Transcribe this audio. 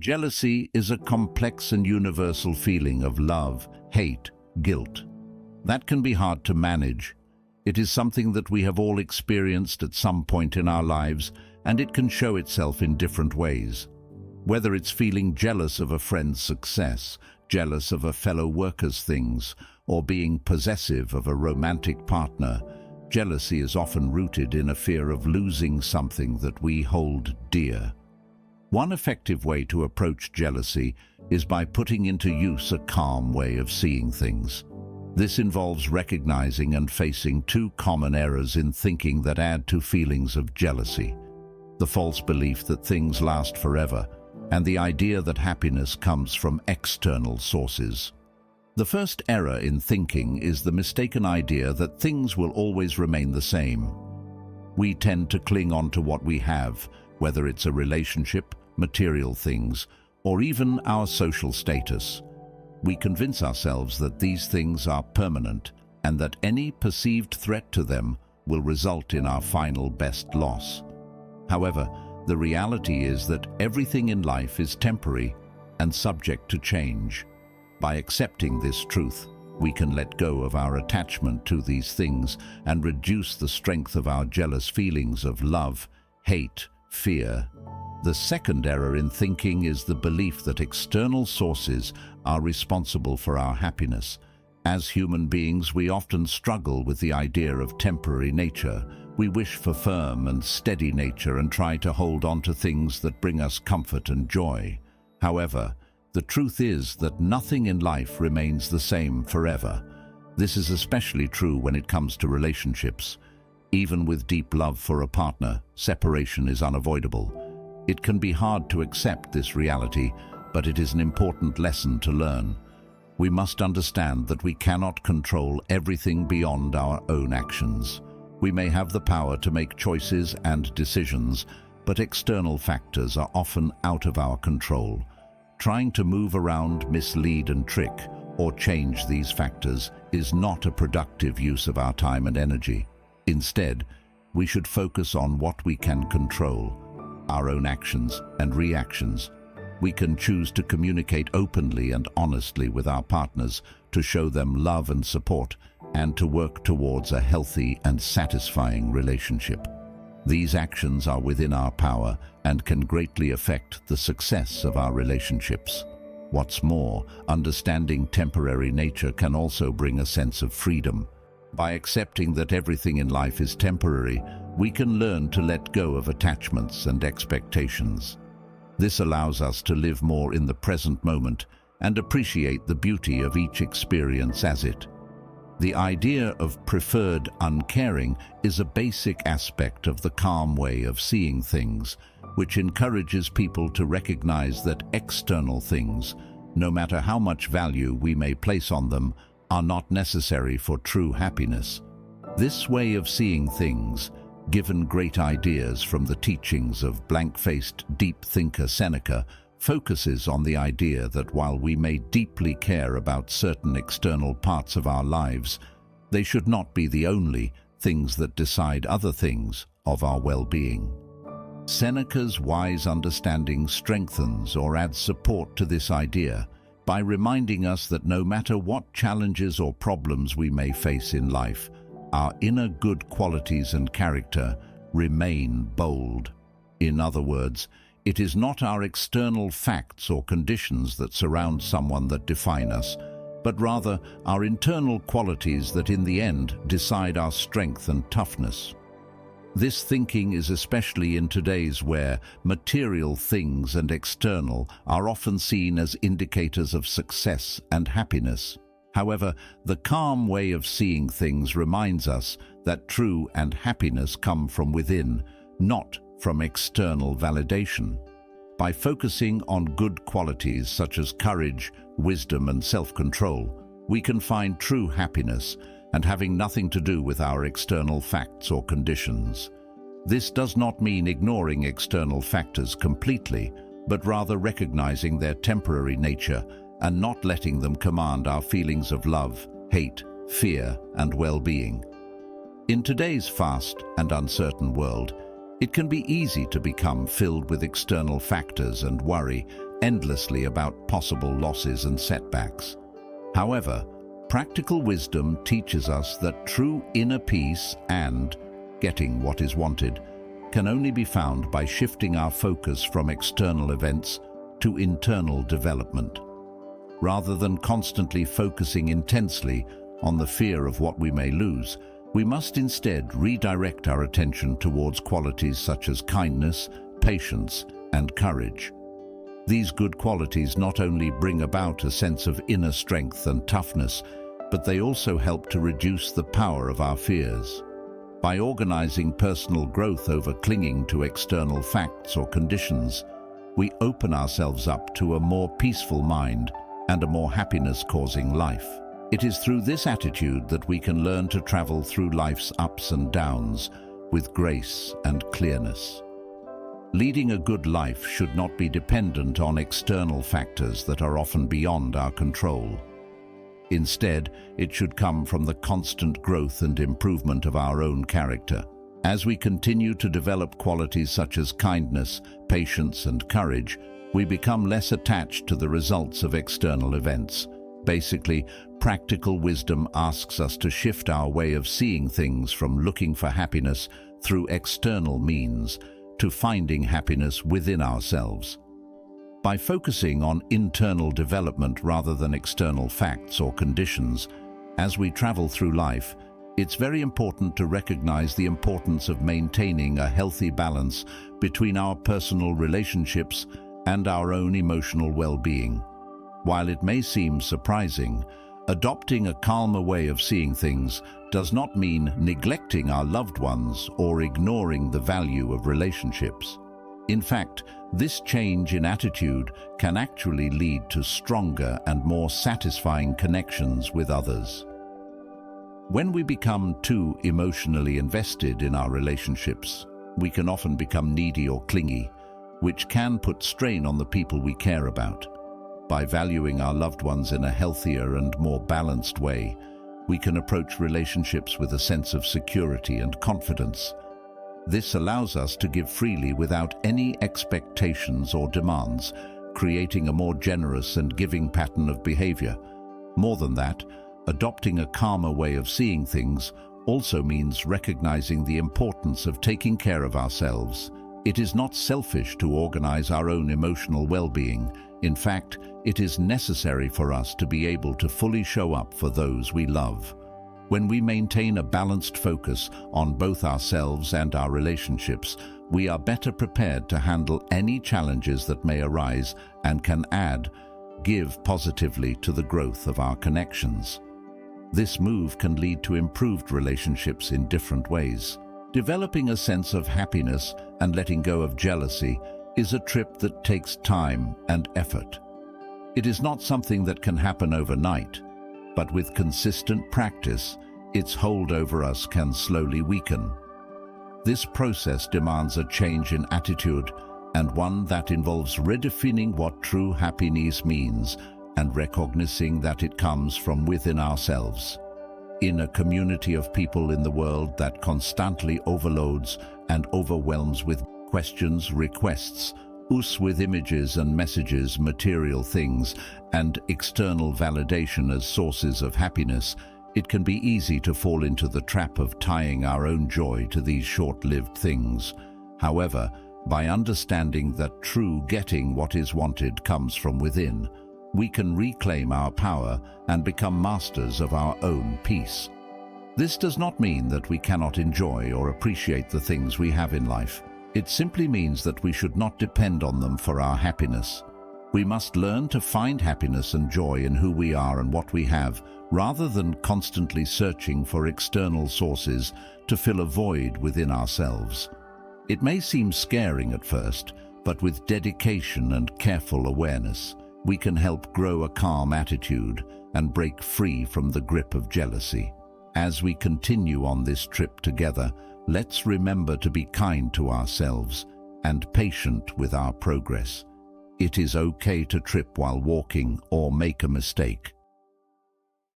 Jealousy is a complex and universal feeling of love, hate, guilt. That can be hard to manage. It is something that we have all experienced at some point in our lives, and it can show itself in different ways. Whether it's feeling jealous of a friend's success, jealous of a fellow worker's things, or being possessive of a romantic partner, jealousy is often rooted in a fear of losing something that we hold dear. One effective way to approach jealousy is by putting into use a calm way of seeing things. This involves recognizing and facing two common errors in thinking that add to feelings of jealousy: the false belief that things last forever, and the idea that happiness comes from external sources. The first error in thinking is the mistaken idea that things will always remain the same. We tend to cling on to what we have, whether it's a relationship, material things, or even our social status. We convince ourselves that these things are permanent and that any perceived threat to them will result in our final best loss. However, the reality is that everything in life is temporary and subject to change. By accepting this truth, we can let go of our attachment to these things and reduce the strength of our jealous feelings of love, hate, fear. The second error in thinking is the belief that external sources are responsible for our happiness. As human beings, we often struggle with the idea of temporary nature. We wish for firm and steady nature and try to hold on to things that bring us comfort and joy. However, the truth is that nothing in life remains the same forever. This is especially true when it comes to relationships. Even with deep love for a partner, separation is unavoidable. It can be hard to accept this reality, but it is an important lesson to learn. We must understand that we cannot control everything beyond our own actions. We may have the power to make choices and decisions, but external factors are often out of our control. Trying to move around, mislead and trick, or change these factors is not a productive use of our time and energy. Instead, we should focus on what we can control: our own actions and reactions. We can choose to communicate openly and honestly with our partners, to show them love and support, and to work towards a healthy and satisfying relationship. These actions are within our power and can greatly affect the success of our relationships. What's more, understanding temporary nature can also bring a sense of freedom. By accepting that everything in life is temporary, we can learn to let go of attachments and expectations. This allows us to live more in the present moment and appreciate the beauty of each experience as it. The idea of preferred uncaring is a basic aspect of the calm way of seeing things, which encourages people to recognize that external things, no matter how much value we may place on them, are not necessary for true happiness. This way of seeing things, given great ideas from the teachings of blank-faced deep thinker Seneca, focuses on the idea that while we may deeply care about certain external parts of our lives, they should not be the only things that decide other things of our well-being. Seneca's wise understanding strengthens or adds support to this idea by reminding us that no matter what challenges or problems we may face in life, our inner good qualities and character remain bold. In other words, it is not our external facts or conditions that surround someone that define us, but rather our internal qualities that in the end decide our strength and toughness. This thinking is especially in today's where material things and external are often seen as indicators of success and happiness. However, the calm way of seeing things reminds us that true and happiness come from within, not from external validation. By focusing on good qualities such as courage, wisdom and self-control, we can find true happiness and having nothing to do with our external facts or conditions. This does not mean ignoring external factors completely, but rather recognizing their temporary nature and not letting them command our feelings of love, hate, fear, and well-being. In today's fast and uncertain world, it can be easy to become filled with external factors and worry, endlessly about possible losses and setbacks. However, practical wisdom teaches us that true inner peace and getting what is wanted can only be found by shifting our focus from external events to internal development. Rather than constantly focusing intensely on the fear of what we may lose, we must instead redirect our attention towards qualities such as kindness, patience, and courage. These good qualities not only bring about a sense of inner strength and toughness, but they also help to reduce the power of our fears. By organizing personal growth over clinging to external facts or conditions, we open ourselves up to a more peaceful mind and a more happiness-causing life. It is through this attitude that we can learn to travel through life's ups and downs with grace and clearness. Leading a good life should not be dependent on external factors that are often beyond our control. Instead, it should come from the constant growth and improvement of our own character. As we continue to develop qualities such as kindness, patience, and courage, we become less attached to the results of external events. Basically, practical wisdom asks us to shift our way of seeing things from looking for happiness through external means to finding happiness within ourselves. By focusing on internal development rather than external facts or conditions, as we travel through life, it's very important to recognize the importance of maintaining a healthy balance between our personal relationships and our own emotional well-being. While it may seem surprising, adopting a calmer way of seeing things does not mean neglecting our loved ones or ignoring the value of relationships. In fact, this change in attitude can actually lead to stronger and more satisfying connections with others. When we become too emotionally invested in our relationships, we can often become needy or clingy, which can put strain on the people we care about. By valuing our loved ones in a healthier and more balanced way, we can approach relationships with a sense of security and confidence. This allows us to give freely without any expectations or demands, creating a more generous and giving pattern of behavior. More than that, adopting a calmer way of seeing things also means recognizing the importance of taking care of ourselves. It is not selfish to organize our own emotional well-being. In fact, it is necessary for us to be able to fully show up for those we love. When we maintain a balanced focus on both ourselves and our relationships, we are better prepared to handle any challenges that may arise and can give positively to the growth of our connections. This move can lead to improved relationships in different ways. Developing a sense of happiness and letting go of jealousy is a trip that takes time and effort. It is not something that can happen overnight, but with consistent practice, its hold over us can slowly weaken. This process demands a change in attitude and one that involves redefining what true happiness means and recognizing that it comes from within ourselves. In a community of people in the world that constantly overloads and overwhelms with questions, requests, with images and messages, material things, and external validation as sources of happiness, it can be easy to fall into the trap of tying our own joy to these short-lived things. However, by understanding that true getting what is wanted comes from within, we can reclaim our power and become masters of our own peace. This does not mean that we cannot enjoy or appreciate the things we have in life. It simply means that we should not depend on them for our happiness. We must learn to find happiness and joy in who we are and what we have, rather than constantly searching for external sources to fill a void within ourselves. It may seem scaring at first, but with dedication and careful awareness, we can help grow a calm attitude and break free from the grip of jealousy. As we continue on this trip together, let's remember to be kind to ourselves and patient with our progress. It is okay to trip while walking or make a mistake.